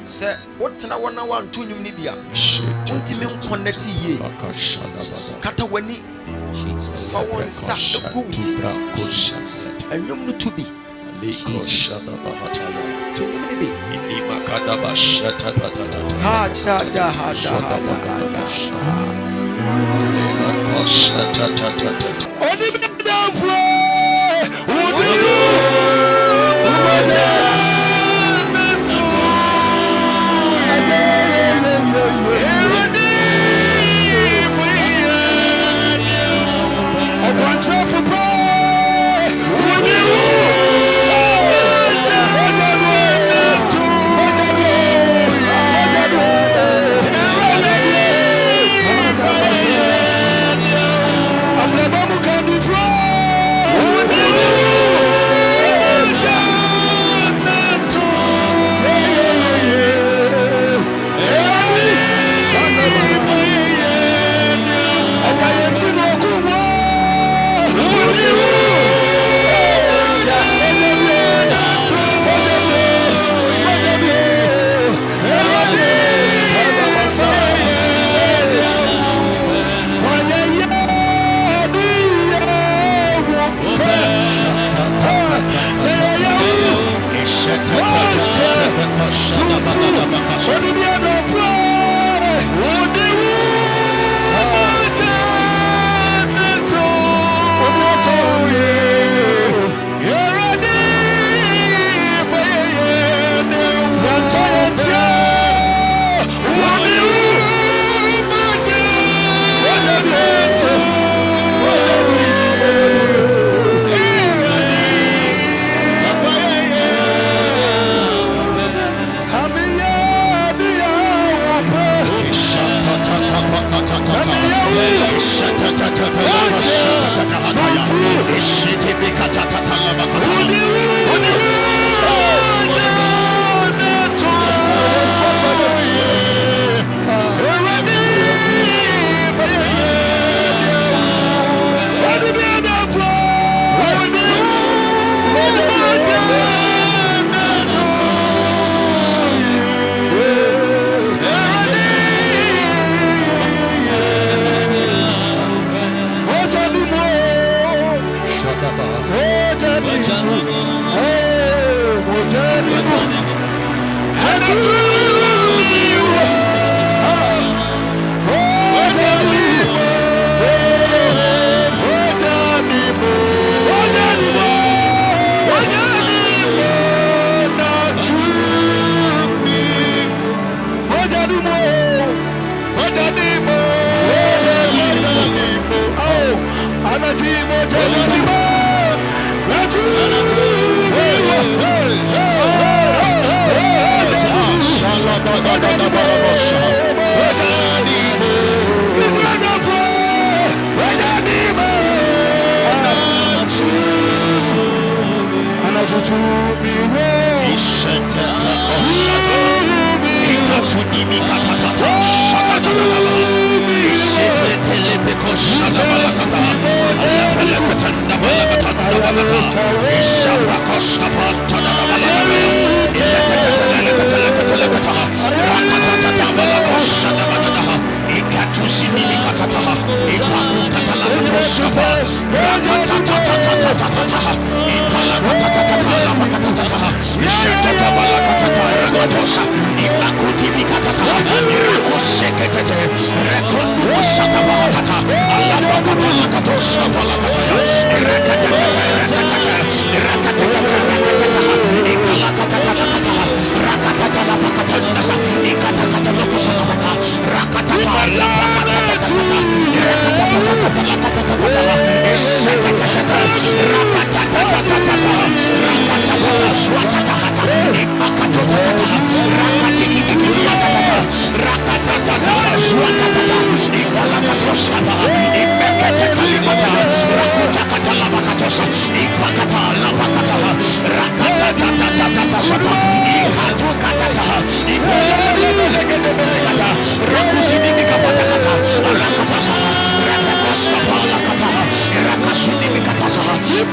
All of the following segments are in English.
Se wotena wana wantu nyum ni bia. Untimi connect ye. Kata wani. Fa won sa guti. Enyum no to be. Liko shada bahataya. To ni be. Ini makada bashata patata. Ha shada hada. Oni be down flow.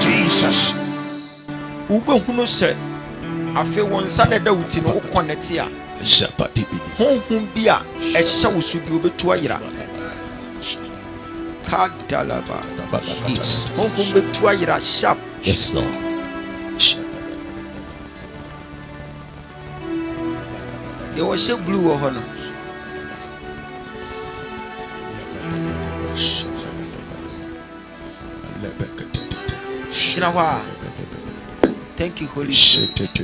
Jesus. Ube huno se afe won sa na da wuti no connect ya honhom bi a ɛhyɛ wo so bi obetu ayira kadalaba honhom betu ayira sharp. Yes, Lord. There was a blue wɔ hɔ no. Gyina hɔ a. Thank you, Holy Spirit.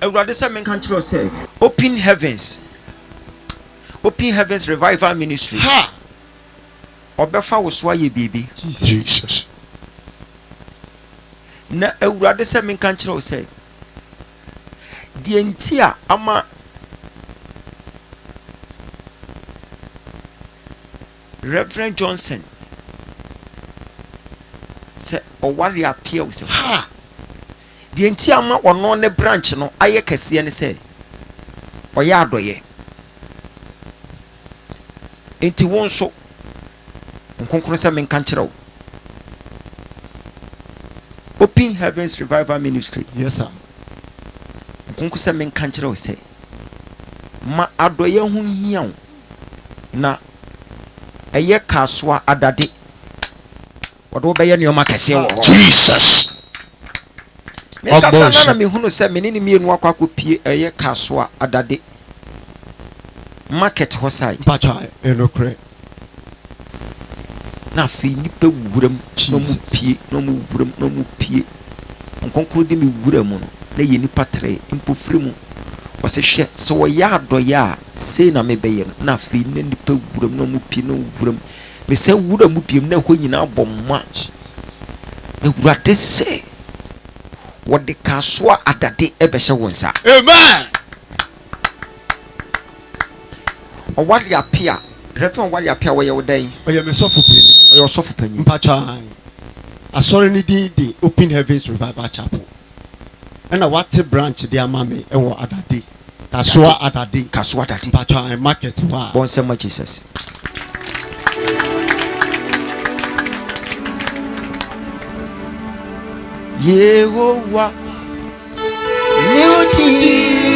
Awurade sɛ menka nkyerɛ sɛ open heavens revival ministry Ha! ɔbɛfa wo so ayɛ biribi. Jesus. Na awurade sɛ menka nkyerɛ sɛ deɛ nti a ama Reverend Johnson sɛ ɔware appeal sɛ Ha! deɛ nti ama ɔno ne branch no ayɛ kɛseɛ ne sɛ ɔyɛ adɔyɛ enti wo nso nkonkron sɛ menka nkyerɛ wo Open Heavens Revival Ministry. Yes, sir. Nkonkron sɛ menka nkyerɛ wo sɛ ma adɔyɛ ho hia wo na ɛyɛ kasoa adade wɔde wo bɛyɛ nneɔma kɛseɛ wɔ hɔ. Jesus. Mekasa na mehunu sɛ mene ne mienu akɔ akɔpie ɛyɛ kasoa adade market hɔ side. Mpacha enokre. Na afei nipa wuram na mu pie na mu wuram na mu pie nkonkro de me wuram no na ye nipa tre mpofiri mu wɔse hwɛ sɛ wɔyɛ adɔyɛ a sei na mebɛyɛ no na afei na nipa wuram na mu pie na wuram me sɛ wuram mu pie na hɔ nyina bɔ mma na wurade sɛ wɔde kasoa adade ɛbɛhyɛ wo nsa. Amen. Ɔware apia Reverend wari apia wɔyɛ wo dan. Ɔyɛ me sɔfo panyin. Ɔyɛ ɔsɔfo panyin. Mpacha asɔre ne di Open Heavens Revival Chapel. Ɛna wate branch de ama me ɛwɔ adade. Kasoa adade. Kasoa adade. Mpacha market wa. Bon sema Jesus. Yehovah Neotis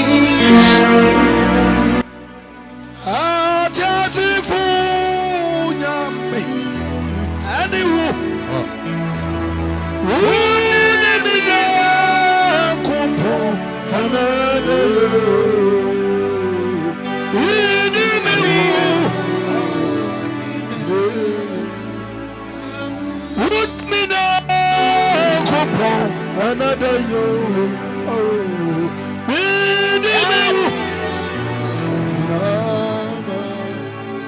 another you,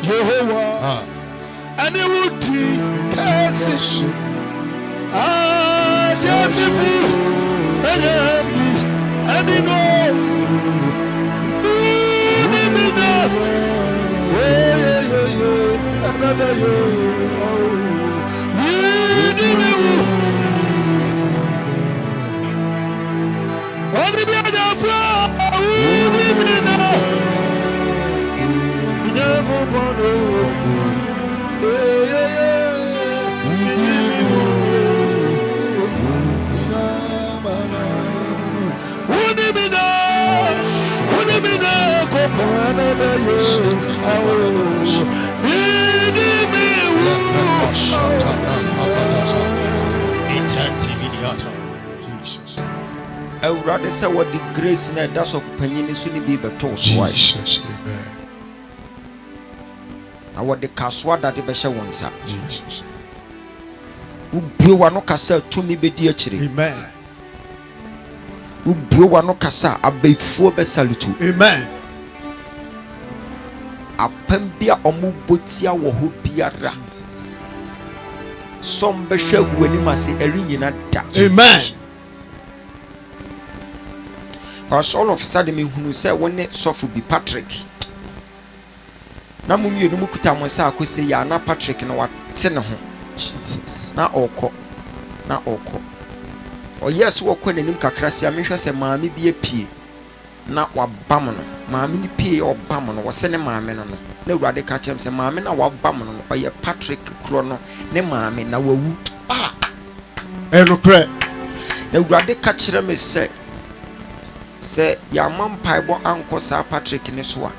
Jehovah, and it would be Cassish. Joseph, and you know, another you, Awurade sɛ wɔde grace na ɛda sɔfo panyin so ne bi bɛtɔ so ai. Jesus. Amen. Na wɔde kasoa dade bɛhyɛ wɔn nsa. Jesus. Wobue wano kasa tumi bɛdi akyire. Amen. Wobue wano kasa abɛifuo bɛsalutu. Amen. Apam bi a ɔmo botia wɔ hɔ biara. Som bɛhwɛ aguanim ase ɛri nyina da. Amen. Because all of a sudden me hunu say one suffer be Patrick. Na mu mienu mu kuta mo sa akosi ya na Patrick na wate ɔte ne ho Jesus. na ɔkɔ ɔyɛ so wɔkɔ n'anim kakra sɛ amehwɛ sɛ maame bi apue na wabam no maame no pie ɔbam no wɔsɛ ne maame no na Awurade ka kyerɛm sɛ maame na wabam no ɔyɛ Patrick kuro no ne maame na wawu Ɛnokrɛ. na Awurade ka kyerɛ me sɛ yɛama mpaebɔ ankɔ saa Patrick ne so a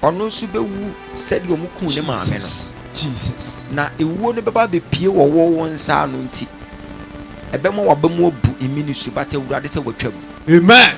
ɔno nso bɛwu sɛdeɛ ɔmo kum ne maame no Jesus. na ewuo no bɛba bɛpie wɔn nsa ano nti ɛbɛma waba mu abu emini so bata Awurade sɛ watwam. Amen.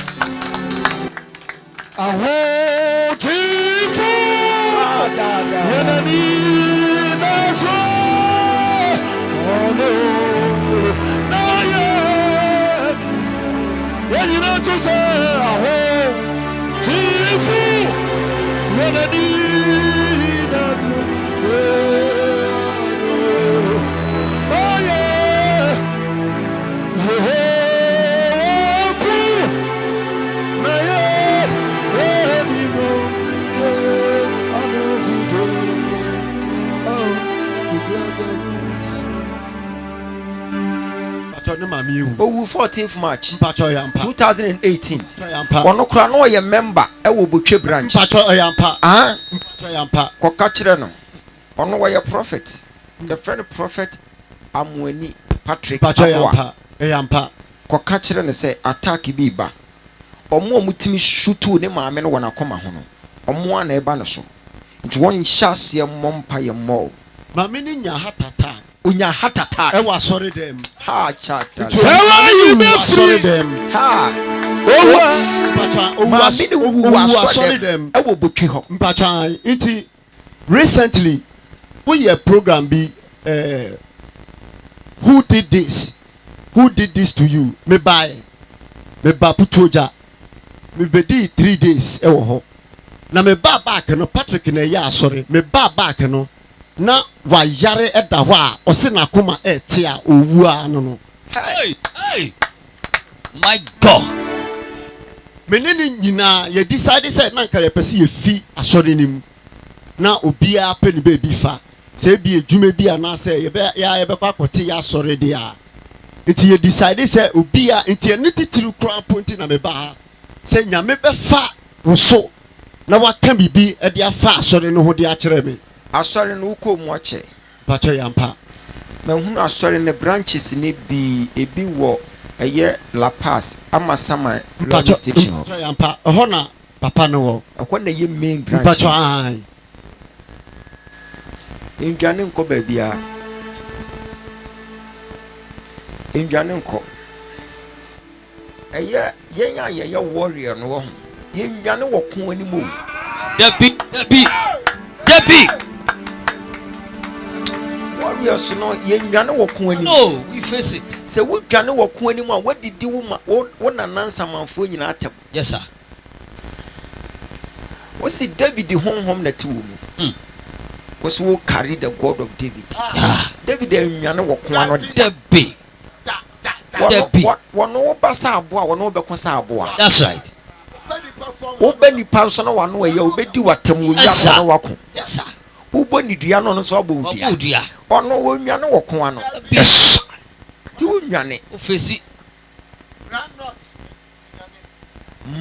Owu 14th March Mpacho yampa 2018 yampa ono kura no ye member e wo Botwe branch Mpacho yampa Mpacho yampa koka kire no ono wo ye prophet the friend prophet Amwani Patrick Mpacho yampa koka kire no say attack bi ba omo omutimi shutu ne maame no wona koma ho no omo ana e ba no so nti won hyase mompa ye mo maame ni nya hatata unya hatata e wa sorry them ha chata you be sorry them ha Mpacho sorry them e wo Botwe ho Mpacho nti recently we a program be who did this to you me ba putoja me bedi 3 days e wo ho na me ba back no Patrick na ya sorry me ba back no na wa yare eda ho a ose na koma ete a owu a no hey my God menene nyina ye decide say na nka ye pese ye fi asori nim na obia pe ni baby fa say bi edwuma bi ana say ye be kwa kote ya asori de a nti ye decide say obia nti ene titiri kra ponti na me ba ha say nyame be fa wo so na waka bibi e de afa asori no ho de a kire me asori no uko mu ache Mpacho yampa mahunu asori ne branches ne bi ebi wo eye La Paz amasama radio station Mpacho yampa ho na papa no wo akwa na ye main branch Mpacho ai ndwane nko ba bia ndwane nko eye yenya ye warrior no wo ye ndwane wo ko ani mo Debi warriors no ye ndwane wo ko ani no we face it se wo dwane wo ko ani mo a wadidi wo ma wo na nansamanfo nyina atem yes sir wo si David honhom na ti wo mu was will carry the God of David. David ndwane wo ko ano Debi one no basa aboa one no bekosa aboa that's right wo ba nipa so no wano ye wo bedi watam wo ya no wako yes sir wo bo ni dua no so abo dua ono wo ndwane wo ko ano yes ti wo ndwane o face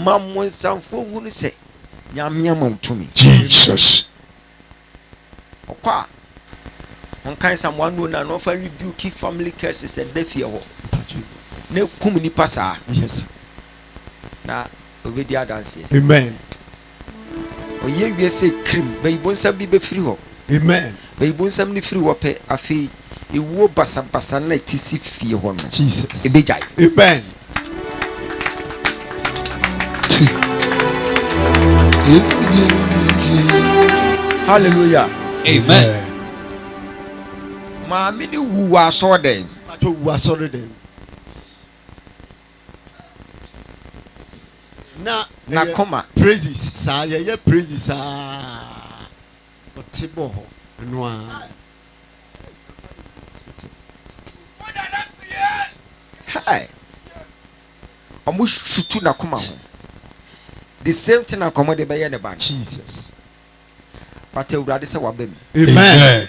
mammo sanfo hunu se nyame amantumi Jesus. okwa on kan someone no na no fa rebuke family curses and death here ho ne kum nipa saa yes na obedi adanse amen oye wie se krim bayibonsam bi be free ho amen bayibonsam ni free ho pe afi ewuo basabasa na tisi fie ho no Jesus ebejai amen hallelujah amen ma mi ni wu aso den Mpacho wu asori dem na koma praises sa ye praises otibo ho no a hi omo shutu na koma ho the same thing na komo de be ye ne ban Jesus but Awurade se wabem amen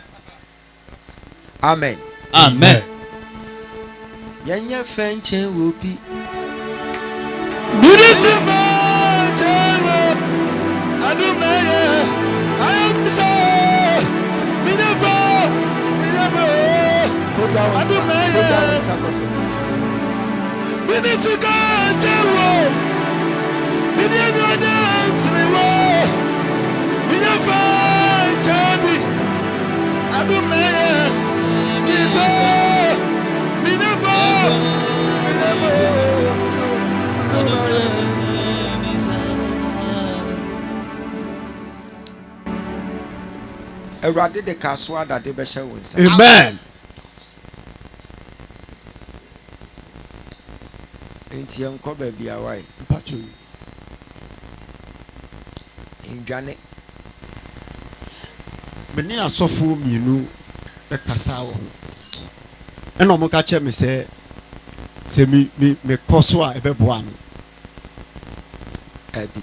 Amen. Amen. Yanya fenche wopi. Minisifa jalo. Adumaya. Ayamsa. Minefa. Adumaya. Minisika jalo. Minyanya snewo. Minefa jabi. Adumaya. Minisa. Minefa. Erade de kaswa da de behye wonsa. Amen. Enti enko ba bia wai. Mpacho. Ndwane. Mene asofo mienu be kasa wo. Ena omo ka che me se me koso a ebeboa no. Abi.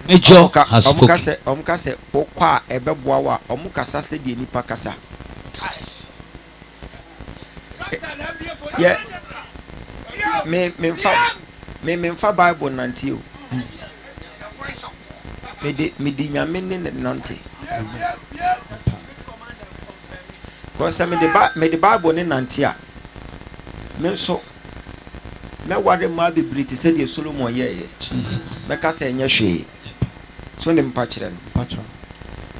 Major has spoken. Omukase okwa ebeboa wa omukasa se de nipa kasa. Yeah. Me mfa Bible nante o. Me di nyame ne nante. Cause me the Bible ne nante a. Me so me ware ma bebriti se de Solomon ye. Jesus. Me kasa enye hwe. So ne mpa kire no. Mpacho.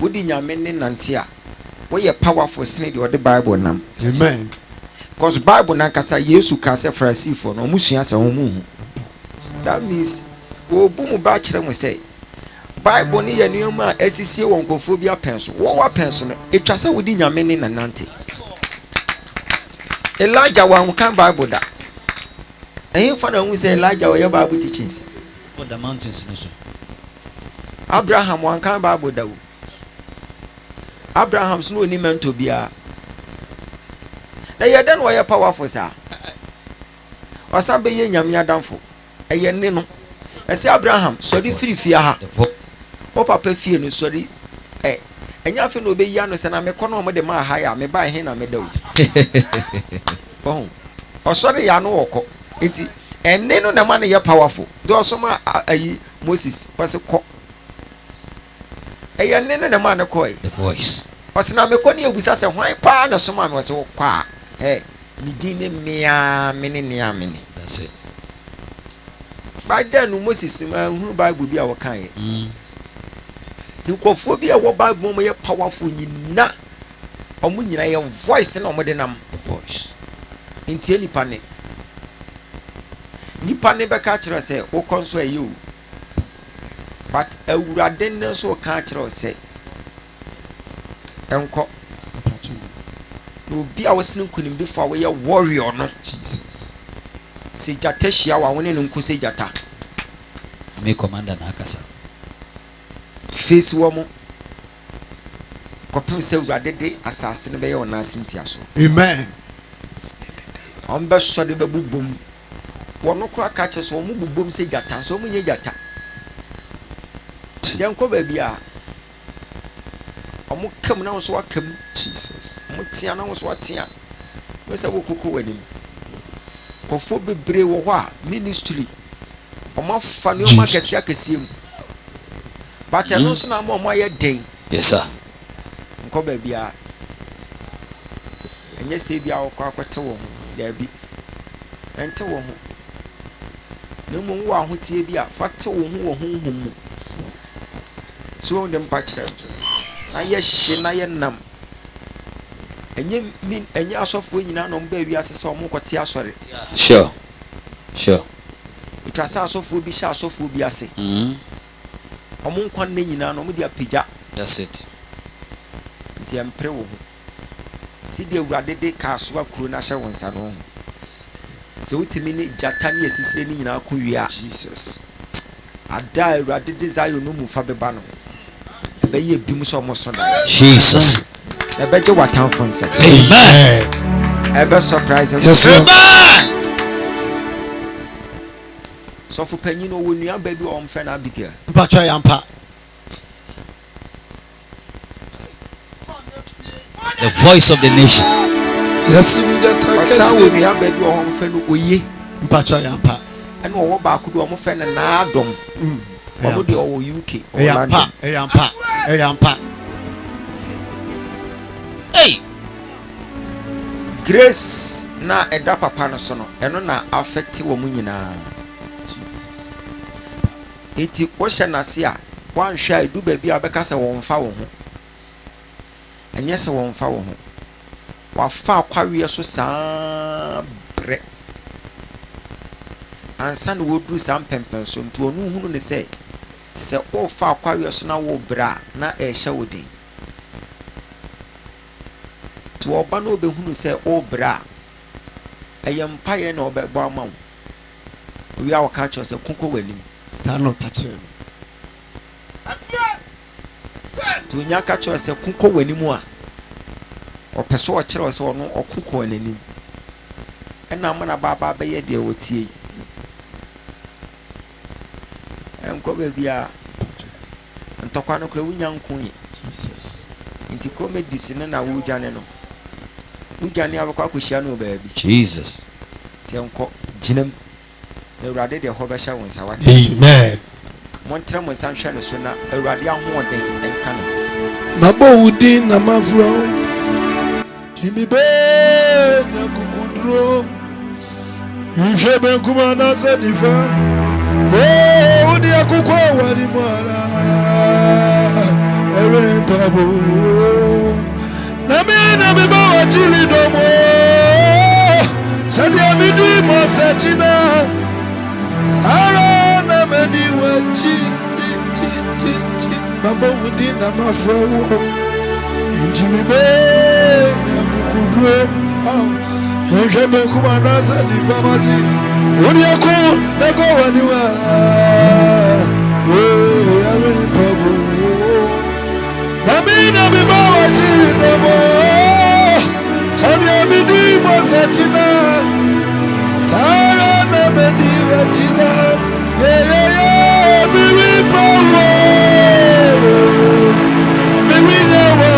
Wodi nyame ne nante a. Wo ye powerful sene de the Bible nam. Amen. Cause Bible na kasa Yesu ka se Pharisee for no musua se ho mu. That means wo bu mu ba kire mu say Bible ni ye nneoma asisie won kofo bi apenso. Wo wa penso no etwa se wodi nyame ne nanante. Elijah wa kan Bible da. Fa na hu say Elijah wa ye Bible teachings. For the mountains no so. Abraham wa kan Bible da. Abraham so no ni mento bia. Na ye den wa ye powerful sa. Osa be ye nyame adamfo. Eye ne no. Ese Abraham so di free fia ha. O papa fie no so di enya fe no be ya no se na me kono mo de ma ha ya me ba he na me da wo. Oh. O so de ya no woko. Enti enne no na ma ne ye powerful. Do so ma ayi Moses pase ko. Eye ne no na ma ne ko The voice. O se na me ko ne ebusa se hwan pa na so ma me se wo kwa. Mi di ne mea mene ne amene. That's it. By then Moses ma hu Bible bi a wo kan ye. Ti kofo bi a wo Bible mo ye powerful nyina. Omo nyina ye voice na omo de nam. The voice. Ntie nipa ne. Nipa ne be ka kire se wo konso ayi o. But awurade ne so ka kire se enko no bi a wasini kunim before we ye warrior no. Jesus. Se jata hia wa woni no nko se jata. Me commander na akasa. Face wo mo. Kopem se awurade de asase ne be ye ona sintia so. Amen. On be so de be bubum. Wono kura ka che so mo bubum se jata so mo nye jata. Yanko ba bia. Omo kam na wo so wakam. Jesus. Mo tia na wo so watia. We se wo koko wanim. Kofo bebre wo ho a ministry. Omo fa ne o ma kese akesiem. But no so na mo aye den. Yes sir. Nko ba bia. Enye se bia wo kwa kwete wo ho. Da bi. Ente wo ho. Ne mo wo ahotie bia fa te wo ho wo honhom. So dem pa kire. Aye hye na ye nam. Enye asofo nyina no mba wi asese omo kwete asore. Sure. Sure. Itwasa asofo bi sha asofo bi ase. Omo nkwan na nyina no mo dia pija. That's it. Nti empre wo ho. Si de awurade de ka so akuro na hye wonsa no. Se utimi ni jata ni esisire ni nyina ko wi a. Jesus. Ada awurade de zayo no mu fa beba no. Be ye bi mu so mo so da. Jesus. Ebe je watan fonse. Amen. Ebe surprise. Yes, Amen. So for penny no wonu aba bi o mfa na Abigail. Mpacho yampa. The voice of the nation. Yes, in the Ɔsan wɔ nua baabi wɔ hɔ mfɛ no oye. mpacho yampa Ɛna ɔwɔ baako bi ɔmo fɛ no naadɔm. Ɔmo deɛ ɔwɔ UK. yampa Hey. Grace na ɛda papa no so no ɛno na affect wɔ mu nyinaa. Enti wɔhyɛ n'ase a wɔanhwɛ a edu baabi a bɛka sɛ wɔmfa wɔn ho. Ɛnyɛ sɛ wɔmfa wɔn ho. Wafa akwareɛ so saa brɛ. Ansa na wɔduru saa mpɛmpɛn so nti ɔno hunu ne sɛ wɔfa akwareɛ so na wɔbrɛ a na ɛhyɛ wo den. Nti ɔba na ɔbɛhunu sɛ ɔbrɛ a ɛyɛ mpaeɛ na ɔbɛbɔ ama wo. Owie a wɔka kyerɛ sɛ konkɔ w'anim. saa no pacho Nti onya ka kyerɛ sɛ konkɔ w'anim a ɔpɛ so ɔkyerɛ sɛ ɔno ɔkonkɔ n'anim. Ɛna ama na baaba bɛyɛ deɛ wɔtie yi. Ɛnkɔ baabi a ntɔkwa no kora wonya nko yi. Jesus Nti comedy si no na wodwane no. Wodwane abɛkɔ akɔhyia no wɔ baabi. Jesus. Nti ɛnkɔ gyinam. Na Awurade deɛ hɔ bɛhyɛ wo nsa wate. Amen. Montrɛ mo nsa nhwɛ no so na Awurade ahoɔden ɛnka no. Mabo Udin Namafro. Jimmy Bay, Nakukudro. Ushebe Kumana Sadifa. Oh, Udia Kuko, Wadimara. Erin Tabu. Namina Bibawa Chili Domo. Sadia Midi Mosachina. Sara Namedi Wachi. Mabo Udin Namafro. Jimmy Bay, Nakukudro. Ushebe Kumana Sadifa Mati. Udiaku, Nago Waniwara. Erin Tabu. Namina Bibawa Chili Domo. Sadia Midi Mosachina. Sara Namedi Wachina. Yeah. Bibi Power. Bibi Yawa.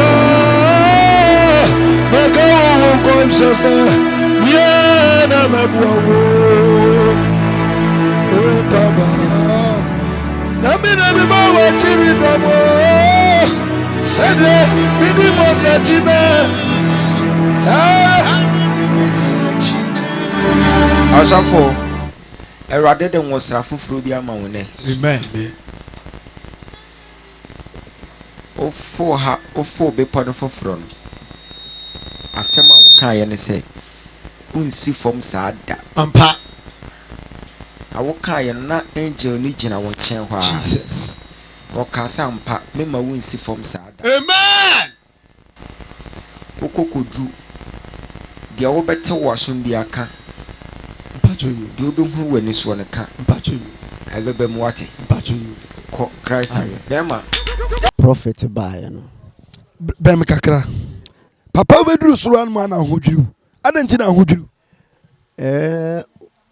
Makawa Komshasa. Miana Mabuawo. Erin Taba. Namina Bibawa Chili Domo. Sadia Midi Mosachina. Sara. Asafo Awurade de nwosra foforo bi ama wo ne. amen Ofo bepo no foforo no. Asema wo kan ye ne se unsi fom saa da. ampa Awo kan ye na angel ni gina wo chen hɔ a. Jesus Wo ka sampa mema wo unsi fom saa da. amen Okokodu de wo bete wo asom bi aka. mpacho you De obehu wani so ne ka. mpacho you Ebebe mu wate. mpacho you Ko Christ aye. Bema prophet bae no Bem kakra. Papa beduru soro an ma na hodwiriw. Adanti na hodwiriw.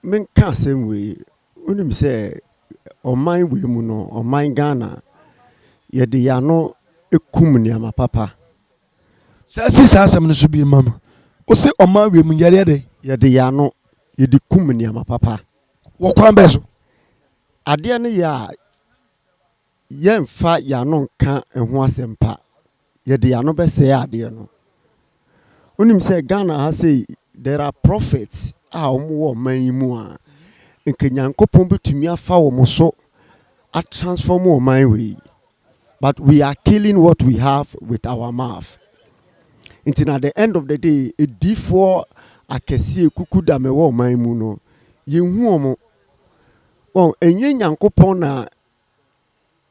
menka asɛm wei wonim sɛ ɔman wei mu no ɔman Ghana yɛde yano ekum nneɛma papa Sa asɛm no so bi mama. O se oma wiem yare de. yɛde yano yɛde kum nneɛma papa Wo kwan be so. adeɛ no yɛ a yɛmfa yano nka ɛho asɛm pa yɛde yano bɛsɛe adeɛ no wonim sɛ Ghana ha sɛ there are prophets a ɔmo wɔ ɔman yi mu a nka Nyankopɔn betumi afa wɔn so a transform ɔman wei but we are killing what we have with our mouth until at the end of the day edifoɔ akɛseɛ kuku da mɛwɔ ɔman mu no yɛnhu ɔmo wɔn enye Nyankopɔn na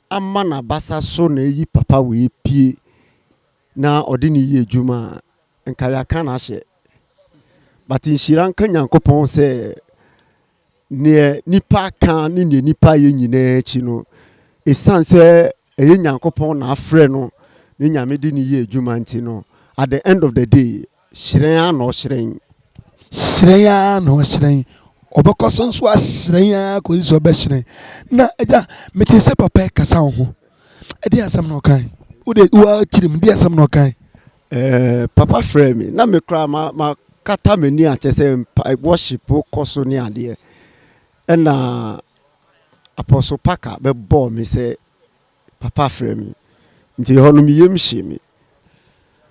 ama na basa so na eyi papa wei pie na ɔde ne yie adwuma nka yɛaka na ahyɛ but nhyira nka Nyankopɔn sɛ ne nipa ka ne ne nipa yɛ nyinaa akyi no esan sɛ ɛyɛ Nyankopɔn na afrɛ no ne nyame de ne yie adwuma nti no at the end of the day hyerɛn ana ɔhyerɛn Shrenya no shrenya. Obekoso nso ashrenya ko iso be shrenya. Na eja mete se papa kasa ho. E dey asam no kan. Wo de wa tirim dey asam no kan. Papa frame me. Na me cry ma kata me ni ache say worship koso ni ade. And Apostle Parker be bo me say papa frame me. Nti hono mi yem hye me.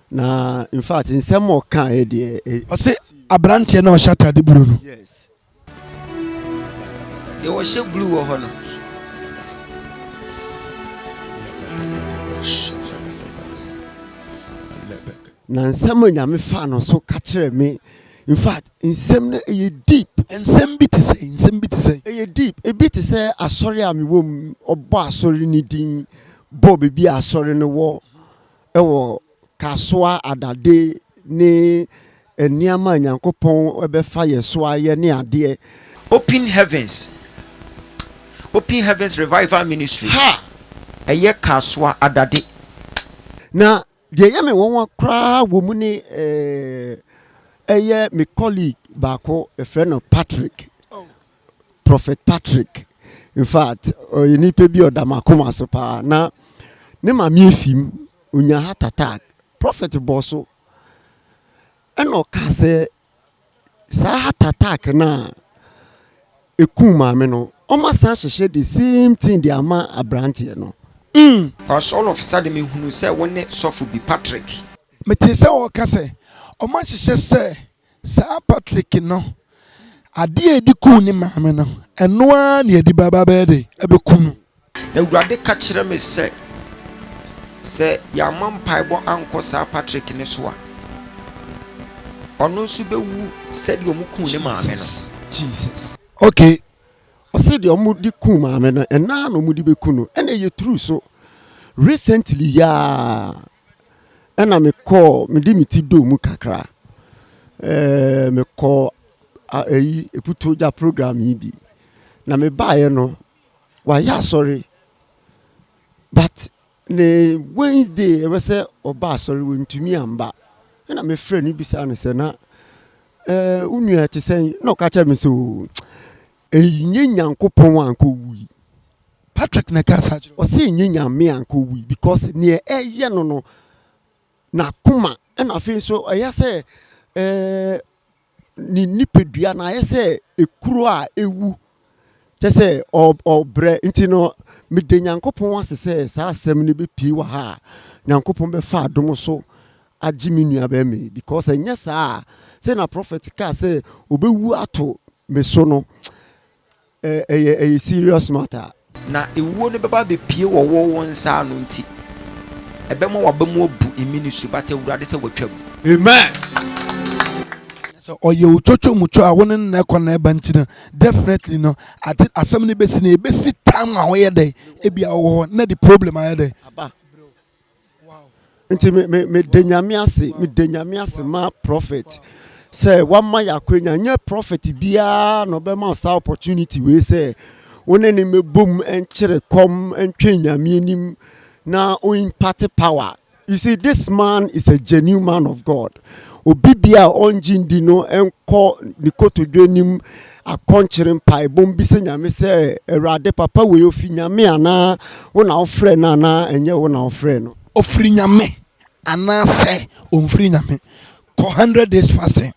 Na in fact in some more kan e de o se abrante na o shata de buru no. Yes. They was she blue wo hono. Na nsɛm nyame fa no so ka kyerɛ me. In fact nsɛm no e deep. Nsɛm bi te sɛ E deep. E bi te sɛ asɔre a me wom ɔbɔ asɔre ni din bɔ bibi asɔre no wɔ ɛwɔ kasoa adade ne eniama nyankopɔn ɛbɛfa yɛ so ayɛ ne adeɛ. Open Heavens Revival Ministry. Ha! Eye kaswa adade. Na deɛ yɛ me wɔn koraa wɔ mu ne ɛyɛ me colleague baako a friend of Patrick. Prophet Patrick. In fact, you need to be a damakoma so pa na ne ma mi efim onya heart attack. Prophet bosso ɛna ɔka sɛ saa heart attack na ekum maame no ɔma san hyehyɛ the same thing the ama abrante no. All of a sudden me hunu say one suffer be Patrick. me te sɛ o ka sɛ o ma hyehyɛ sɛ saa Patrick no ade edi ku ni maame no ɛno a na edi baba bɛde ɛbɛku no. Na urade ka kyerɛ me say ya mampaibo anko saa Patrick ne so a ɔno nso bɛwu sɛ de ɔmo ku ne maame no. Jesus. Okay. Ɔsɛ de ɔmo di ku maame no ɛna na ɔmo di bɛku no ɛna ɛyɛ true so recently ya ɛna me call me di me ti do mu kakra me call ayi eputoja program yi bi na me bae no wa ya sorry but ne Wednesday e we say oba sorry we ntumi amba na me friend ni bisa ne se na unua te sen na ka cha me so nye nyankopon anko wi Patrick na ka sa o se nye nyame anko wi because ne eye no na kuma na fe so eya se ni nipedua na ye se ekuro a ewu te se obre nti no me de nyankopon asese sa asem ne be pie wa ha nyankopon be fa adom so agi me nua be me because enya sa say na prophet ka say obewu ato me so no serious matter Na ewuo ne beba be pie wo won sa no nti ebemo wabamu obu ministry but ewurade se watwam. amen. So oye uchocho mucho a won na ekọ na eba nti no definitely no asem ne besi na ebesi time a hoye dey e bia wo na the problem aye dey Aba. Nti me denyame ase ma prophet say one ma yakwenya nye prophet bia no be ma sa opportunity we say woni ne mebom enkyere kom entwenyame nim na o impart power. You see, this man is a genuine man of God. Obibia onjindi no enko nikoto dwenim akonkyere mpai bombi se nyame se erade papa we ofi nyame ana wona ofre na na enye wona ofre no ofri nyame ana se ofri nyame ko 100 days fasting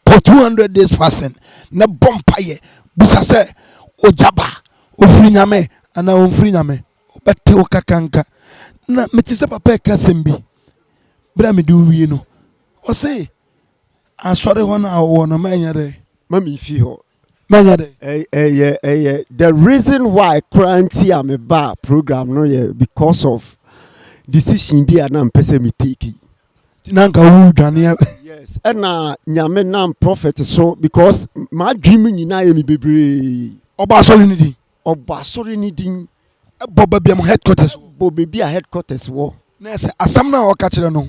ko 200 days fasting na bompaye busa se ojaba ofri nyame ana ofri nyame obete okakanka na metise papa ka sembi bra me du wie no o say asore ho na wo no manya de mami fi ho manya de the reason why cranty am ba program no yeah because of decision bi na mpese me take nanka wu dwane. yes and nyame nam prophet so because my dream nyina ye me bebre oba asori ni din boba bia mo headquarters bobia headquarters wo na se asam na o ka kire no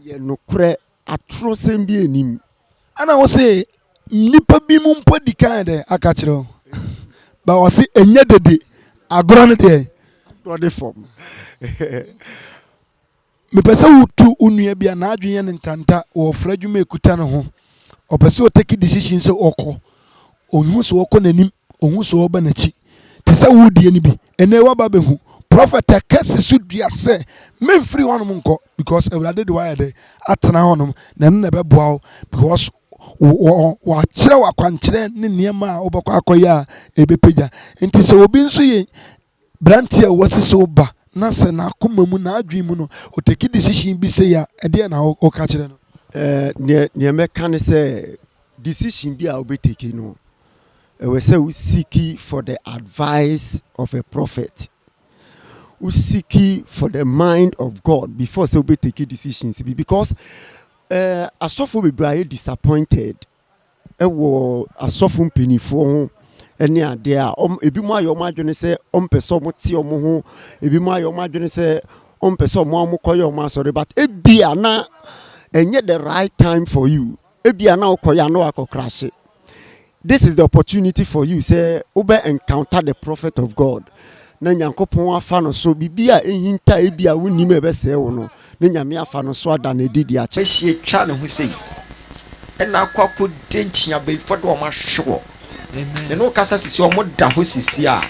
ye no kure atrosem bi enim ana wo se nipa bi mu mpo dikan de aka kire ba wo se enye dede agoro ne de do form me pese wutu unua bia na adwenye ne ntanta wo fra dwuma ekuta ne ho o pese o take decision se okọ onhu so okọ nanim onhu so oba na chi te se wudie ni bi ene wa ba behu prophet kesi so dua say men free one nko because everade de why dey atena honom na no na be boa because wa kire wa kwankire ne niema a obekọ akoya ebepeja nti se obi nso ye brantia wasi so ba na se na akoma mu na adwen mu no o take decision bi say ya e de na o ka kire no ne me kan say decision bi a obetake no we say we seek for the advice of a prophet. We seek for the mind of God before so we take decisions because asofo be braye disappointed wo asofo mpenifo ho ene ade a ebi mu ayo ma adwene se ompeso mo tie omo ho ebi mu ayo ma adwene se ompeso mo amokoye omo asore but ebia na enye the right time for you ebia na okoya na akokrash. This is the opportunity for you say obe encounter the prophet of God na nyankopon afa no so bibia ehinta ebia wonim ebese wo no na nyame afa no so ada na didi ache hie twa ne ho sei ena akwa denchia be fodo ma hwo amen no kasa sisi o mo da ho sisi a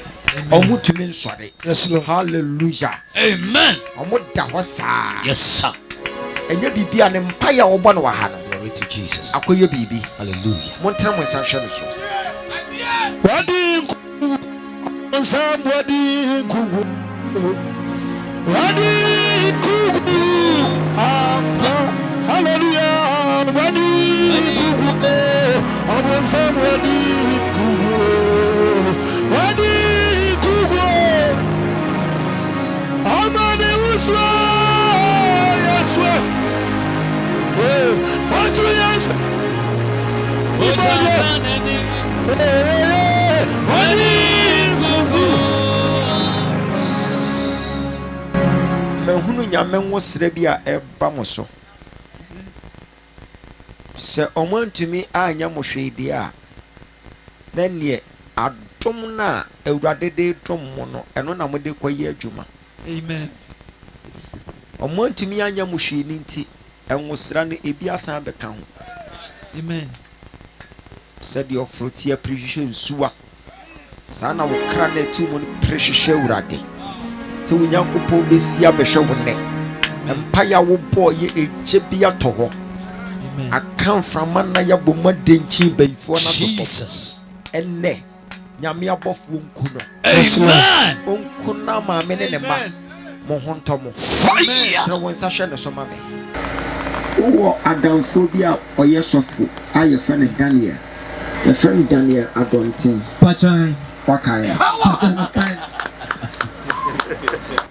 o mo tumi nsore yes Lord hallelujah Amen. o mo da ho sa Yes, sir. enye bibia ne mpa ya wo bo no wa ha no Glory to Jesus. akoye bibi Hallelujah. mo ntra mo san hwe no so somebody kugu wadi kugu hallelujah wadi kugu abon somebody kugu wadi kugu amane uswa yeswa what you yes mahunu nyame nwo sere bi a eba mo so se omantumi anya mo hwede a na ne adom na awurade de dom mo no eno na mo de kwaye adwuma Amen. omantumi anya mo hwede nti enwo sere no ebi asan beka ho Amen. said your fruity appreciation suwa sana wo kra na ti mo prehwehwe awurade se wo nyankopon besi abehwe wo ne empa ya wo boy eje bia to ho Amen. akan frama na ya boma denchi bayfo na to Jesus. enne nyame abofo nkuno Amen. onkuna ma me ne ma mo honto mo Fire. na won sa hwe ne so ma me wo adamfo bi a oye sofo aye fa ne Daniel the friend Daniel Adontin Pachan. wakaya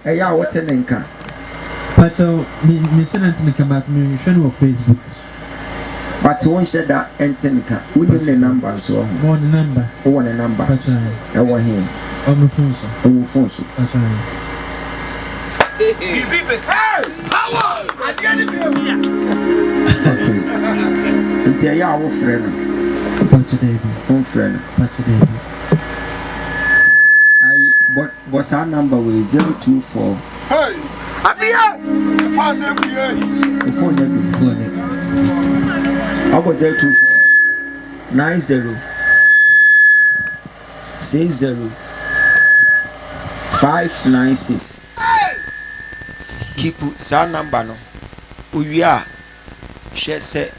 eya wote ne nka Pacho, me shouldn't make a back me show on Facebook. but won said that entenka woni ne number so More the number. wo ne number Pachan. e wo he On the phone, sir. e wo phone so Pachan. okay nti eya wo frɛ no Pacho David. won frɛ no Pacho David. but our number was 024 hey abia fa na buye the phone you Phone. I was 024 90 60 596 keep sa number no owi a hwe se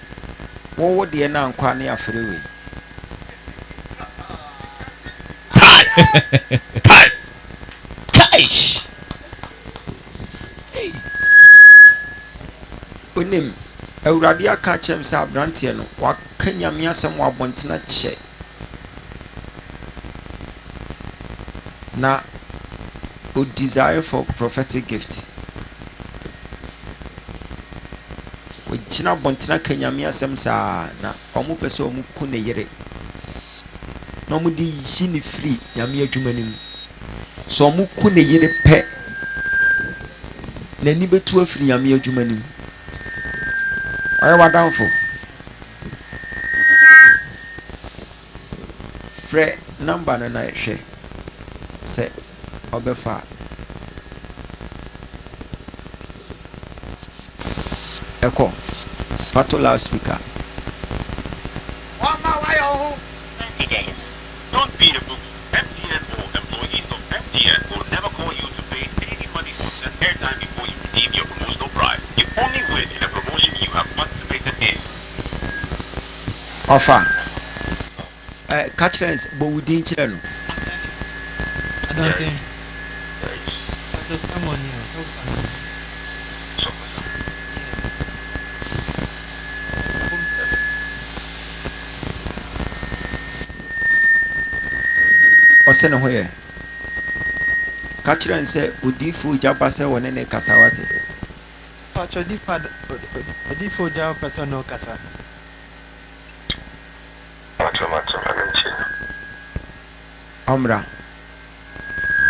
wo de na nkwa na afre we Kaish. onim awurade aka chem sa abrantie no waka nyame asem wa bontena che na o desire for prophetic gift o gina bontena ka nyame asem sa na omo pese omo ku ne yere na omo di yi ne free nyame adwuma nim so omo ku ne yere pe na ni betu afiri nyame adwuma nim oya wadanfo frɛ number na hwɛ sɛ obefa eko pato loudspeaker Don't be the book. MTN or employees of MTN will never call you to pay any and airtime before you redeem your promotional prize. You only win in a promotion you have participated in. Offer. Catch lens, but we didn't children. I don't think. That's someone here. Ɔsɛ ne ho yɛ ka kyerɛ n sɛ odiifo gyaba sɛ wɔne ne kasa wate Pacho Odifo Jao person no kasa. ɔmmra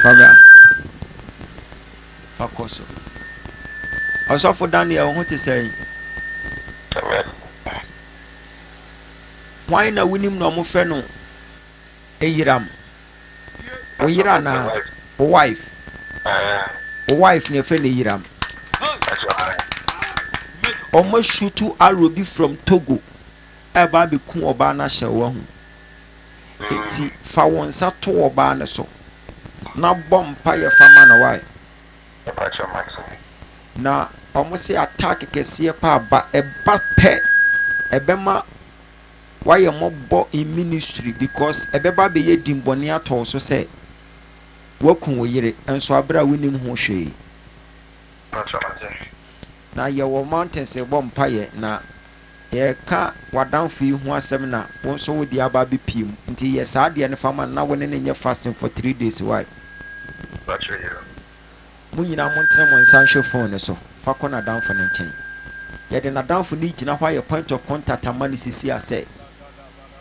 fabra fakɔ so ɔsɔfo Daniel wo ho te sɛ yi hwan na wonim na ɔmofrɛ no Eyiram wo yira na wo wife ne friend Eyiram ɔmo shoot arrow bi from Togo eba be ku oba na hye wo ho enti fa won sa to oba ne so na bom pa ye fama na why na ɔmo se attack kese pa ba eba pe ebema why you mobbo in ministry because ebeba be ye dimboni ato so say wakun wo yire enso abra wonim ho hwe na ye wo mountains e bom paye na ye ka wadanfo yi ho asem na won so wodi aba be piem nti ye saa de ne fama na won ne nye fasting for 3 days why mu nyina mo ntere mo nsanhwe phone so fa kɔ na danfo ne nkyɛn ye de na danfo ni gyina hɔ ye point of contact amani sisi ase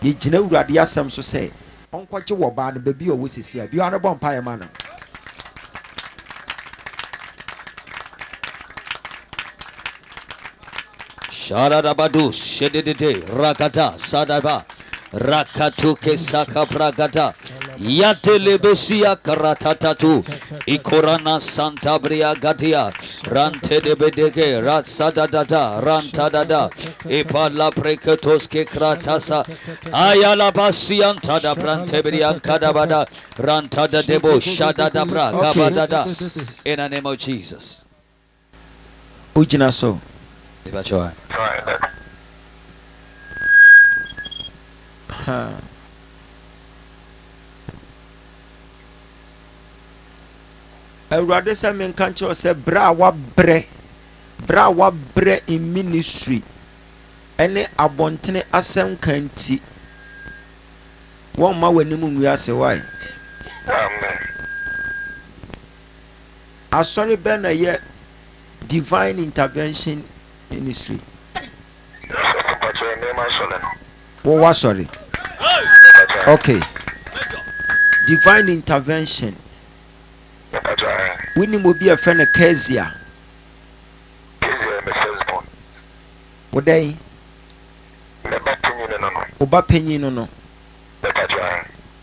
ye gyina urade asɛm so sɛ ɔnkɔgye wɔ baa no baabi a ɔwɔ sisi a bi ɔno bɔ mpaeɛ ma no Sharadabadu shedede rakata sadaba rakatuke saka bragata yatelebesia karatatatu ikorana santa bria gatia rante de bedege ratsadadada rantadada ipala preketoske kratasa ayala basianta da brante bria kadabada rantada debo shadada bra gabadada in the name of Jesus. ujina so Ibachoa. Awurade sɛ menka nkyerɛ sɛ bra wa brɛ in ministry ɛne abɔntene asɛm kanti wɔn ma w'anim nwi ase wae asɔre bɛ na yɛ divine intervention ministry what sorry okay divine intervention we need to be a friend of Kezia what day oba penyi no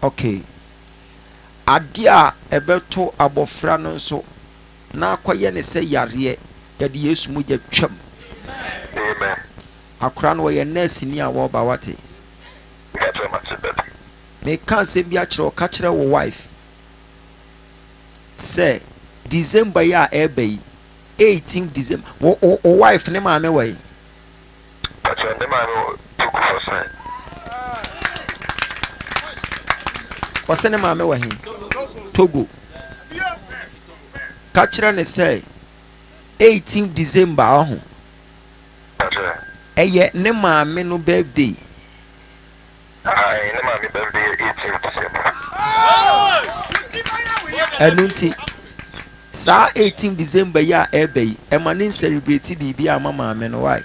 okay adia ebeto abofra no so na akoye ne se yare yade Yesu mu gya twam amen akora no ye nurse ni a wo ba wate me kan se bi a kire wo wife say December ya ebe 18 December wo wife ne ma me wai wase ne ma me wa hin Togo ka kire ne say 18 December ahu eye ne maame no birthday ne maame birthday 18 December enunti sa 18 December ya ebe e ma ne celebrate bibi ama maame no why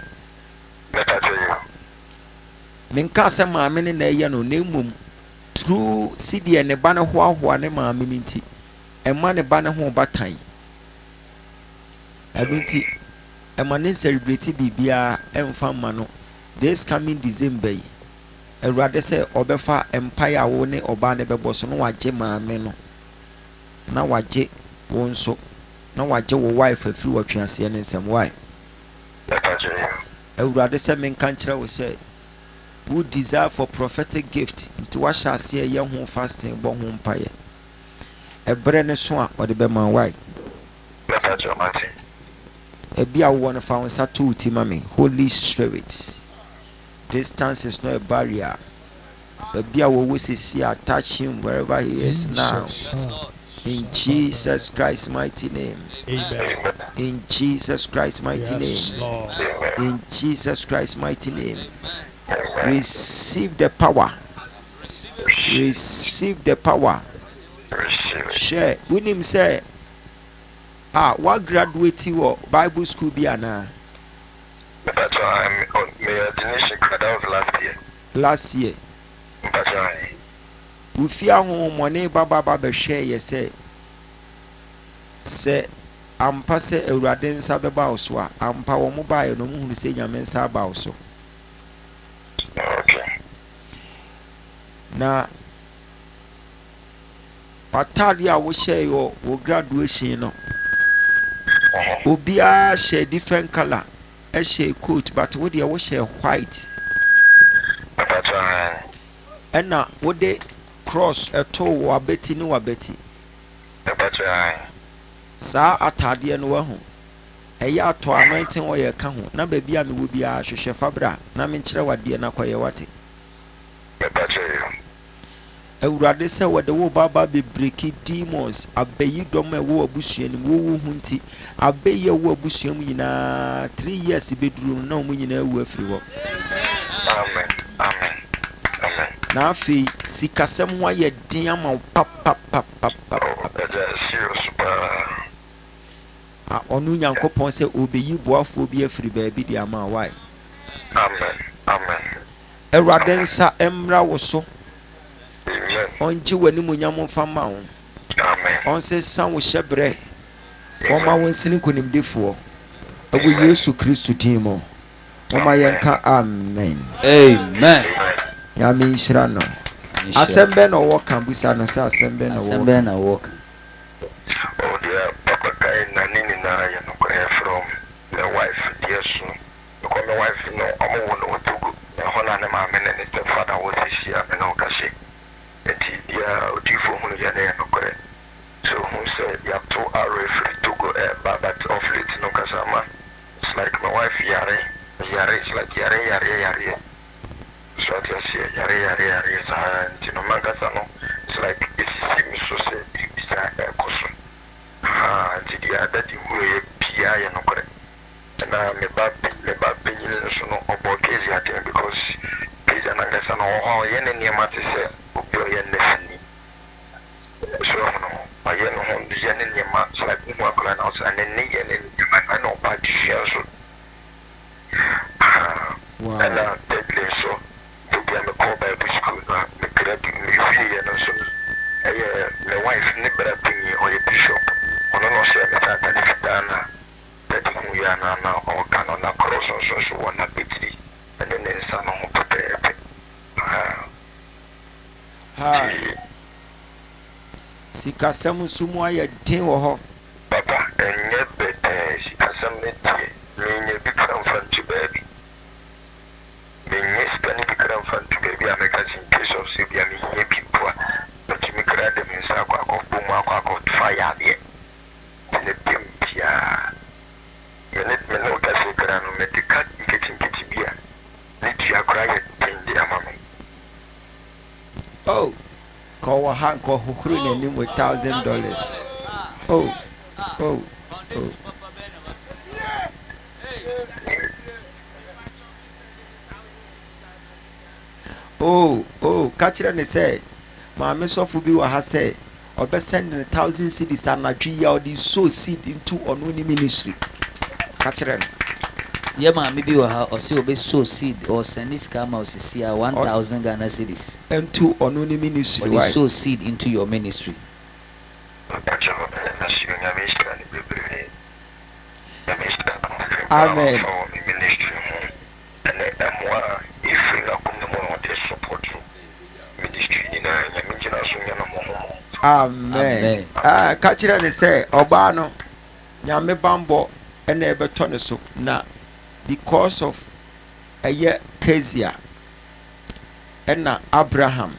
menka se maame ne na eye no na emum through cd ne ba ne ho ahoa ne maame ninti e ma ne ba ne ho batan Abinti emane celebrate bibia emfa ma no this coming December yi Awurade say obefa empire wo ne oba ne bebo so no wagye maame no na wagye won so na wagye wo wife afiri watwease ne nsem why Awurade say menka nkyerɛ wo say who desire for prophetic gift nti wa hyase ye ho fasting bo ho mpaye ebre ne so a ode be man why Ebi a wo no fa won sa to uti mami. Holy Spirit. Distance is not a barrier. Ebi a wo wosisi touch him wherever he is now. In Jesus Christ's mighty name. Amen. In Jesus Christ's mighty Yes, name. Lord. In Jesus Christ's mighty name. Receive the power. Receive the power. Share. When him say, what graduate you Bible school be ana? But I'm on my ordination card last year. Last year. But We fear home money baba share ye say ampa se awurade nsa beba oso a ampa wo mo bae no mu hunu se nyame nsa ba oso. okay. Na patari a wo share yo wo graduation no obia share different color e share coat but wo de wo share white and na wo de cross eto wo abeti ni wabeti sa atade no wa hu eya ato anointing wo ye ka hu na ba bia me wo bia hwehwe fabra na me nkire wade na koye wate awurade se wode wo baba be break demons abayi dom e wo abusua ni wo hu nti abayi wo abusua mu nyina 3 years beduru na mu nyina wu afiri wo. Amen. Amen. Amen. Na afi sikasem ho ye din ama pap onu nyankopon se obeyi boafo bi afiri baabi di ama why. Amen. Amen. Awurade nsa emra wo so Amen. onje wani munyam fama wo. Amen. On se san wo hyebre o ma won sini konimdefo abu Yesu Kristo timo o ma yenka amen. Amen. Ya mi nshira no asembe no wo kan busa no sa asembe no wo Asembe na walk. Oh dear, Papa Kai Nanini na ya no from the wife, dear son. Because my wife no I'm one to go. Hola na ma men and the father was here and no kashi. Eti ya odifu hunu ya no kore. So who said you have 2 hours free to go but off late no kasama. It's like my wife yare it's like yare. So I say yare sa tino mangasa no. It's like it's so say it's a koso. The other way Pia and Okre. And I'm about so no obogezi at him because he's an Angasan or Yen and Yamati said, Obian Nessini. So no, I know home the Yen and Yamat like Muakran house and then Nian and Yaman no party shares. And deadly so to be on the call by which could not make it up in me and so. My wife never opinion or a bishop. On no say that if dana that we are now or can on a cross or so one a bit and then some who prepare. Hi. Sikasem sumu aye din wo ho. Papa, and yet better she has some mean a big fan to baby. Being yes, penny become fun to baby, I make us in case of Sibia me people, but you make them in Saka of Bumaka fire there. The Pimpia. You let me know that you can make the cat getting beer. Let you cry in the mammy. Oh, call a hand call who name with $1,000. Oh. Catch it and say, my miss of will be what I say, or best send 1,000 cities and a tree or the sow seed into unwilling ministry. Catch it. Yeah, man, maybe you or see obey sow seed or send this come out to see 1,000 Ghana cedis. And to unwilling ministry. Or sow seed into your ministry. Amen. Amen. Catch it and say, Obano, Yame Bambo, and never turn so now because of a year Kezia and Abraham.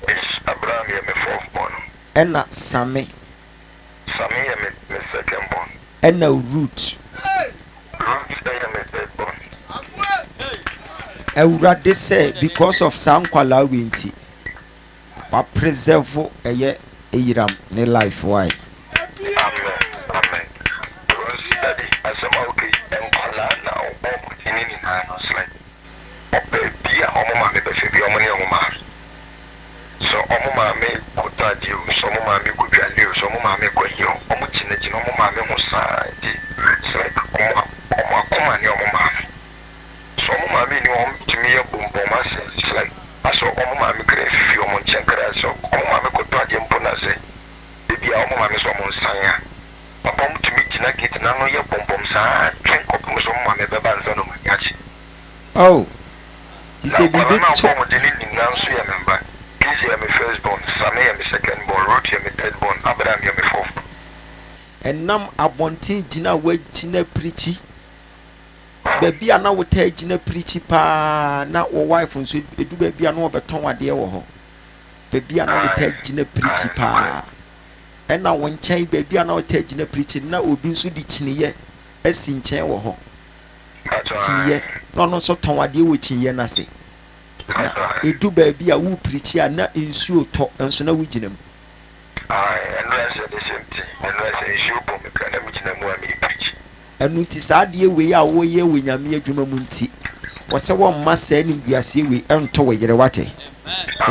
Abraham, you're my 4th born. And Sammy. Sammy, I'm and no root. Awurade say because of some kwala winti wa preserve eye eyiram ne life why. Amen. Because daddy asema okay enkwala na obo tinini na like bia omo ma me be fe bi omo ne omo ma. So omo ma me kota di so omo ma me ko bia le so omo ma me ko hiyo omo chine omo ma me ho sa di so like omo akoma ne omo ma. So omo ma me ni omo timi ye bombo ma se it's like aso omo ma me kre fi omo chenkra so omo ma me kota di mpo na se bia omo ma me so omo nsanya papa mo timi gina gate na no ye bombom sa twen ko so omo ma me beba nza no manyachi. Oh, he said be big to mo de ni na so ye member Kisi ya me first born, Same ya me second born, Ruth ya me third born, Abraham ya me fourth. And nam abontin jina we jina preachi. Baby ana wo ta jina preachi pa na wo wife nso edu baby ana wo beton ade wo ho. Baby ana wo ta jina preachi pa. And na wo nchen baby ana wo ta jina preachi na obi nso di chiniye asi nchen wo ho. Chiniye no so ton ade wo chiniye na se. Edu baby a wo preach a na ensuo to enso na wo gina mu. And I said the same thing. And I say issue for me kana mi gina mu a mi preach. Enu ti saa de we a wo ye we nyame adwuma mu nti. Wo se wo mma saa ni guase we ento we yere wate.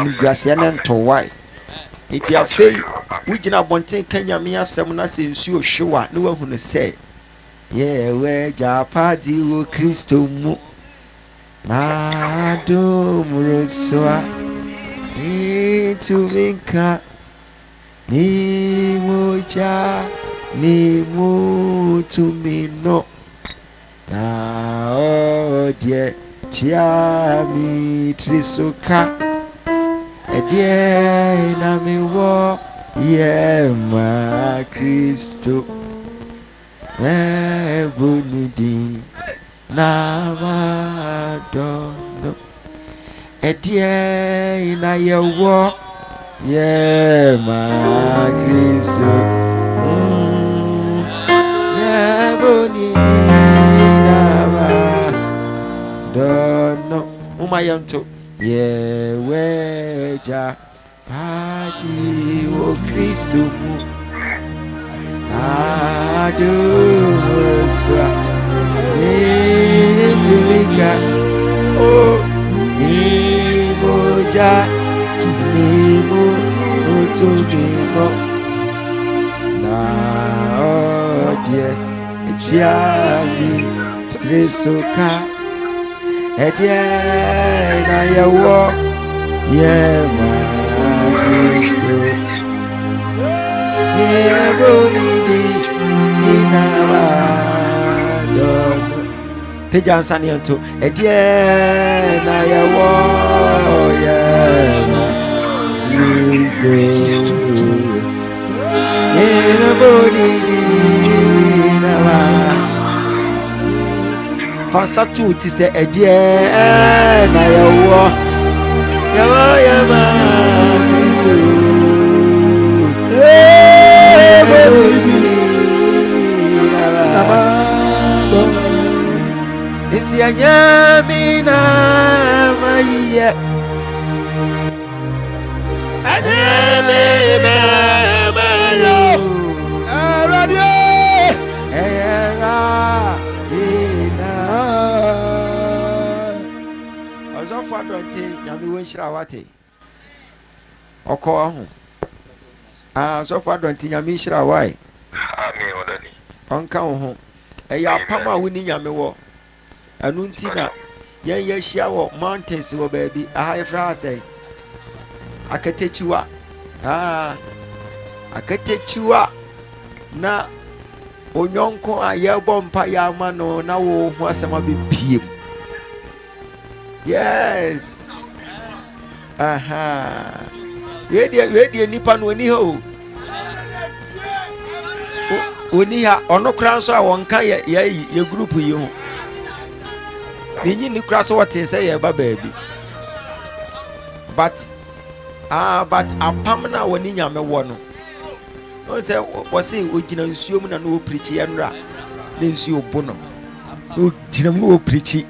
Ni guase na ento why. Iti afei wo gina bonten kan nyame asem na se ensuo hwewa na wo hu no se. Ye we japadi wo Kristo mu. Mado muroswa ituminka ni moja ni mutumino na odie tiami trisuka edie na miwo ye ma Kristo ebunidi na madono edie ina yewo ye ma Kristo ye boni na madono umayanto ye weja pati o Kristo mu adosa Tumika oh ni moja ni mutumino na odie tiami trisuka edie na yawo ye ma Kristo ye bonidi inawa Pejansa ni onto edie na yawo ye Kristo ye bonidi na wa fansa tu ti se edie na yawo ye ma Kristo ye bonidi na wa Isi anyamina maiye anyamina mayo radio era dina Ozofa donte nyame wonhira wate okọ ho Ozofa donte nyame nhira wai Amen odani onka ho eya pam a woni nyame wo anu nti na yen ye hia wo mountains wo baby aha ye fra say akatechiwa akatechiwa na onyonko a ye bompa ya ma no na wo ho asema be piem yes aha we die nipa no oni ho oni ha ono kran so a wonka ye group yi ho Ninyi ni kura so what say ye ba baby. But apam na woni nyame wo no. o say o say o gina nsuo mu na no preach ye nra na nsuo bono o gina mu no preach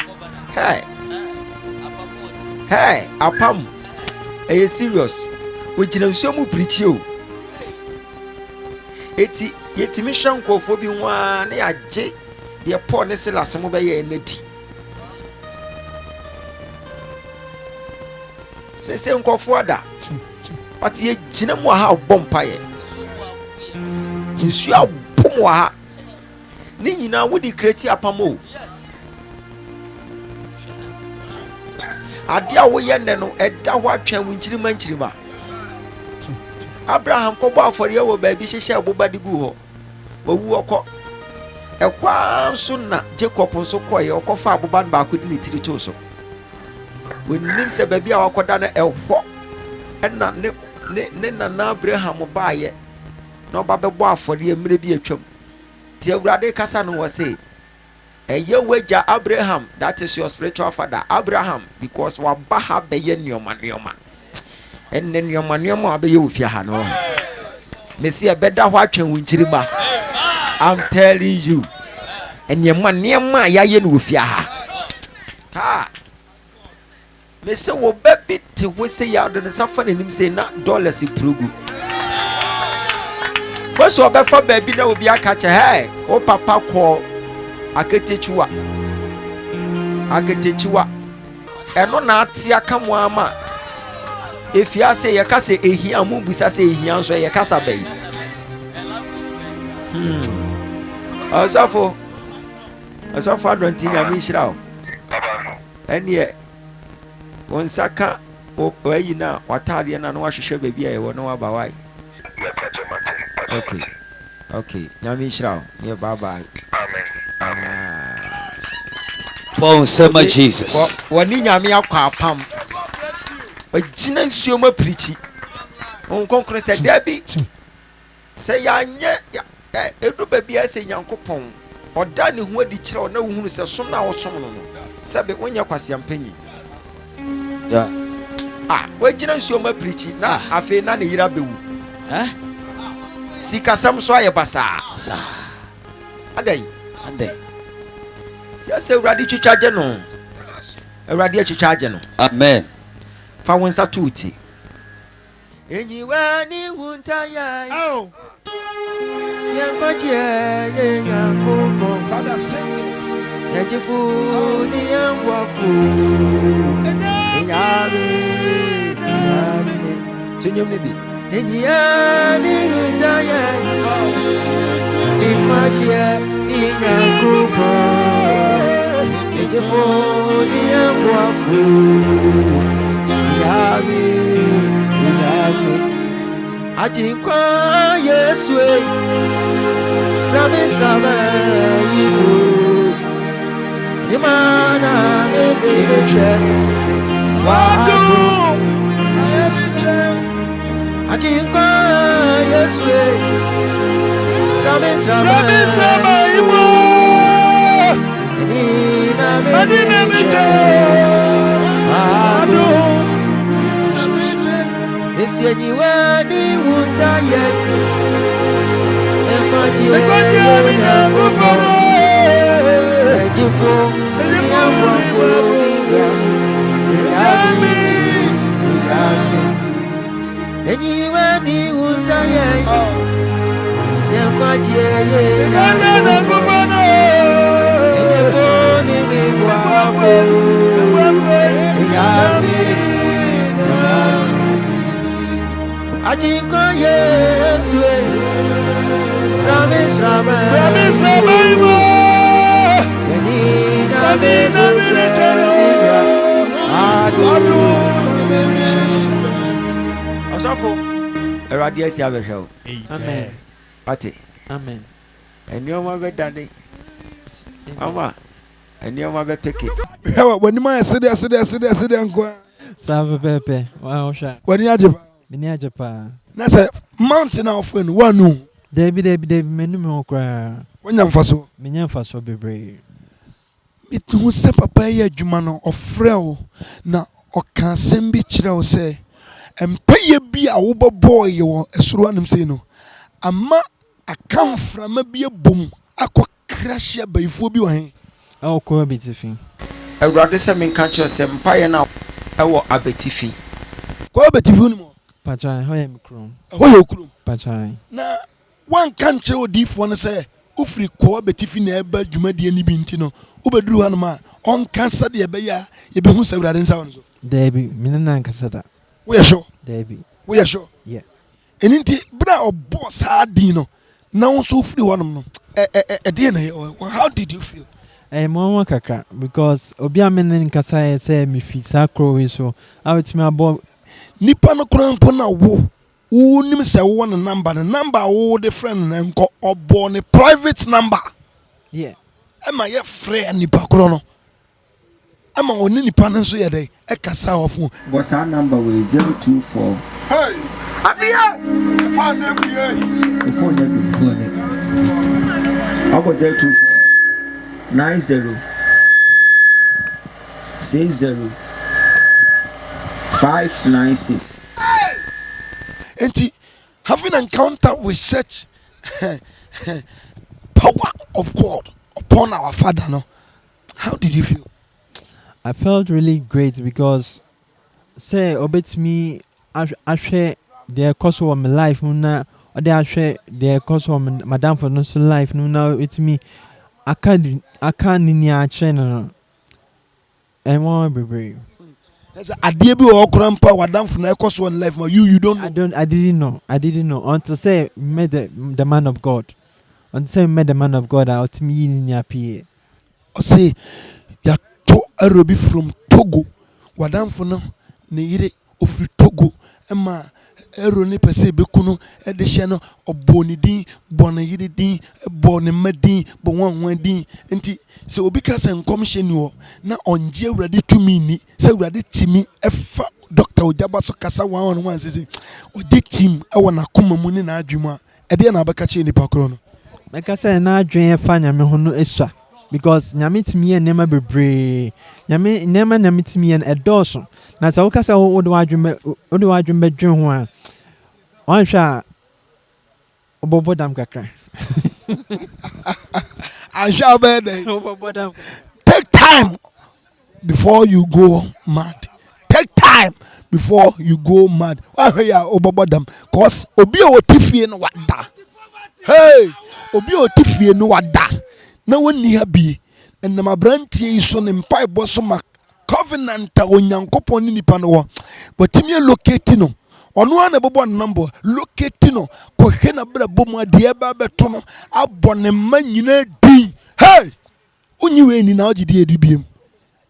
hey apam e serious o gina nsuo mu preach o eti yetimi hwa nkofo bi nwa na yaje de Paul ne Silas mo be ye enadi se nkofo ada but ye gina mu ha bompa ye nsuo abom wa ha ni nyina wo di create apamo ade a wo ye ne no eda ho atwan wo nchirima Abraham ko bo afori wo ba bi hyehyɛ abobade gu ho wawu okɔ ekwa nso na Jacob nso kɔye ɔkɔfa aboban ba ko di ne tiri to so wonim sɛ ba bi a wakɔda na ɛhɔ ɛna ne na Abraham ba ye na oba bɛbɔ afori emre bi atwam ti Awurade kasa no wɔ se ɛyɛ wagya Abraham, that is your spiritual father Abraham, because waba ha bɛyɛ nneɔma enne nneɔma abɛyɛ ofia ha no mesi ɛbɛda hɔ atwɛn wo nkyiriba I'm telling you nneɔma yɛayɛ no ofia ha mesi wo bɛbi te ho se ya de ne safa n'anim se na dollars progu boso obefa baabi na obi aka che hey o papa ko aketechiwa eno na ate aka mu ama efia se ye kase ehia mu busa se ehia nso ye kasa bai azafo adonti nya mi hira o enie won saka o ayi na watade na no wahwehwe baabi a ye wo no wabawai. Okay. Nyami Israel. Yeah, bye. Amen. Bon sema Jesus. Wani nyami akwa pam. Ojina nsuo ma preachi. On konkre se dabi. Se ya nye edu baby ase Nyankopon. Oda ne ho adi kire na wohunu se som na wo som no. Se be wonya kwase ampanyi. Yeah. Wajina nsuo ma preachi na afi na ne yira bewu. Sika sam so aye basa adai ya se uradi twitwaje no uradi atwitwaje no amen fa wonsa tuti enyiwa ni wuntaya yankoje ye nyankopo Father sing it yajifu ni yangwafu enyabe tunyom ne bi Enyani utaya Ikwatia inyakupo Ejefoni ya mwafu Yabi Ajinkwa Yeswe Ramisama Ibu Nimana Mebreche Wadu Ajinkwa Yeswe Ramisama Ibu Adina Meje Adu Esienyiwa ni wutaye Ekwajiye na kuporo Ejifo Niyawafu Yami Enyiwa ni wutaye Ekwajiye na kuporo Ejifo Niyawafu Yami Ajinkwa Yeswe Ramisama Ibo Yenina Minitero Adu Asafo Eradi esi abehwe. Amen. Ate. Amen. Enioma be dane. Mama. Enioma be peke. Hewa wani ma sede anko. Save pepe. Wa osha. Wani ajepa. Mini ajepa. Na say mountain of when wanu. Debi menu me okra. Wanya mfaso. Menya mfaso bebre. Mitu se papa ye adwuma no ofrɛ na ɔka asɛm bi kyerɛ wo sɛ empeye bi a wo boy wo esoro anem sei no ama akamframa bi abom akɔ crash abayifo bi wɔ he Ko abetifi. awurade sɛ menka kyerɛ sɛ mpaeɛ no ɛwɔ abetifi kɔ abetifi no mu Pachai, how am chrome? ɛhɔ yɛ okurom Pachai. na wanka nkyerɛ odiifoɔ no sɛ wofiri kɔ abetifi na ɛba dwumadie no bi nti no wobɛduru hɔ nom a ɔnka sɛdeɛ ɛbɛyɛ a yɛbɛhu sɛ awurade nsa wɔ no so Debbie, Minana Casada. woyɛ sure Debbie. woyɛ sure Yeah. ɛno nti berɛ a ɔbɔɔ saa din no na wo nso wofiri hɔ nom no ɛdeɛ na yɛ how did you feel Mama Kaka, because Obia Menin Casai say me feet sacro so I would me about nipa no koraa mpo na wo wonim sɛ wowɔ ne number a wowɔ de frɛ no no nkɔ ɔbɔ ne private number yeah. ɛma yɛfrɛ nipa korɔ no ɛma ɔne nipa no nso yɛ dɛ ɛkasa wɔ fo But our number was 024. hey adeɛ ɛfa na abue The phone number. I was 024 90 60 596. enti having encounter with such power of God upon our father no how did you feel I felt really great because say obet me I share the course of my life now or they share the course of madam for no life now it's me I can't in your channel and more baby. adeɛ bi wɔ ɔkora mpa wadamfo na ɛkɔ so in life ma you don't know I didn't know until say met the man of God. Until say met the man of God out me in your PA. ɔse yɛato arobi from Togo wadamfo no ne yere ofiri Togo ɛma ero ne pɛ sɛ ɛbɛku no ɛde hyɛ no ɔbɔ ne din bɔ ne yere din bɔ ne mma din bɔ wanwan din nti sɛ obi ka sɛ nkɔmhyɛ ni hɔ na ɔngye awurade tumi ni sɛ awurade timi ɛfa dɔkta ogyaba so kasa wan wan sɛ ɔgye tim ɛwɔ n'akoma mu ne n'adwene mu a ɛdeɛ na abɛka kyerɛ nipa korɔ no Meka say na adwen fa nyame ho no esua because nyame timi ye nema bebre nyame nema nyame timi ye ɛdɔso na sɛ woka sɛ wo de wadwen bedwen ho a wanhwa obobo dam kakra ahwɛ abɛɛdɛ obobo dam take time before you go mad take time before you go mad wahwɛ yɛ a wobɔbɔ dam cause obi a wɔte fie no wada hey obi a wɔte fie no wada na wɔnni ha bie ɛnam aberanteɛ yi so ne mpaebɔ so ma covenant a onyankopɔn ne nipa no wɔ watumi alokati no ɔno a na ɛbɛbɔ ne number lokati no kɔhwɛ na berɛ bɔ mu adeɛ ɛbɛ bɛto no abɔ ne mma nyinaa din hey wonyi wei ni na wogye di adi biem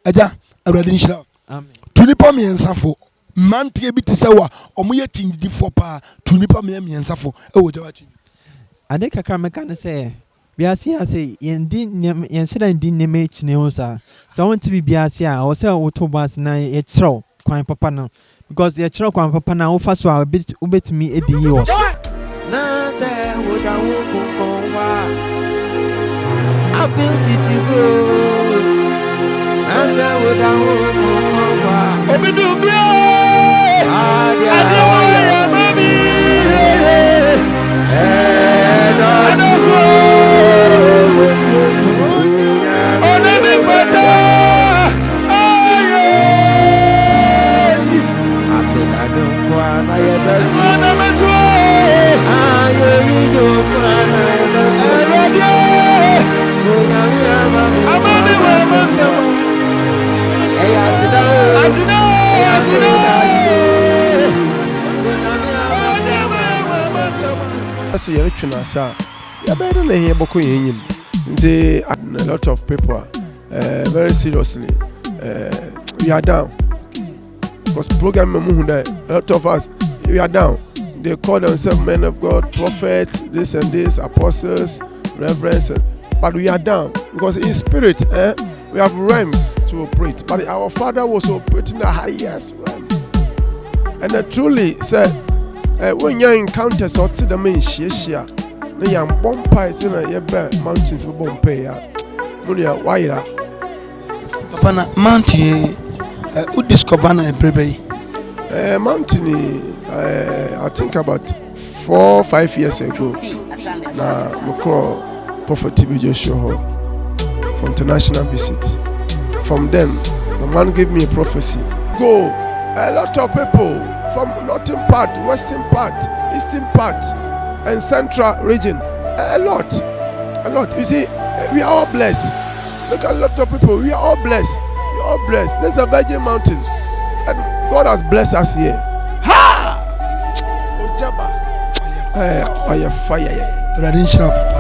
agya awurade nhyira wo. amen to nipa mmiɛnsa fo mmeranteɛ bi te sɛ wo a ɔmo yɛ tindidifoɔ paa to nipa mmiɛnsa fo ɛwɔ gya wakyi ade kakra meka ne sɛ biase ase yendi yenhyira ndi neme chine ho sa wonti bi biase a wo sɛ wo to bas na ye kyerɛw kwan papa no because ye kyerɛw kwan papa na wo fa so a wobetumi edi yi wo na sɛ woda wo kokon wa apeti ti go na sɛ woda wo kokon wa obidu bi adia mami As you're rich and sa, you're better than here, Boko Yin. They a lot of people very seriously. We are down because program a lot of us we are down. They call themselves men of God, prophets, this and this, apostles, reverends, but we are down because in spirit we have realms to operate. But our Father was operating the highest realm, and truly said. When you encounter sort of the main share, the young bumpers in a bed mountains of Bombay. Munia, why? papa na mountain who discover na brebe mountain, I think about 4-5 years ago. Na mukro Prophet TB Joshua for international visit. From then, the man gave me a prophecy. Go. A lot of people from northern part, western part, eastern part, and central region. A lot. You see, we are all blessed. Look at a lot of people. We are all blessed. We are all blessed. There's a Virgin Mountain, and God has blessed us here. Ha! Ojaba. Fire. Radin Shrap.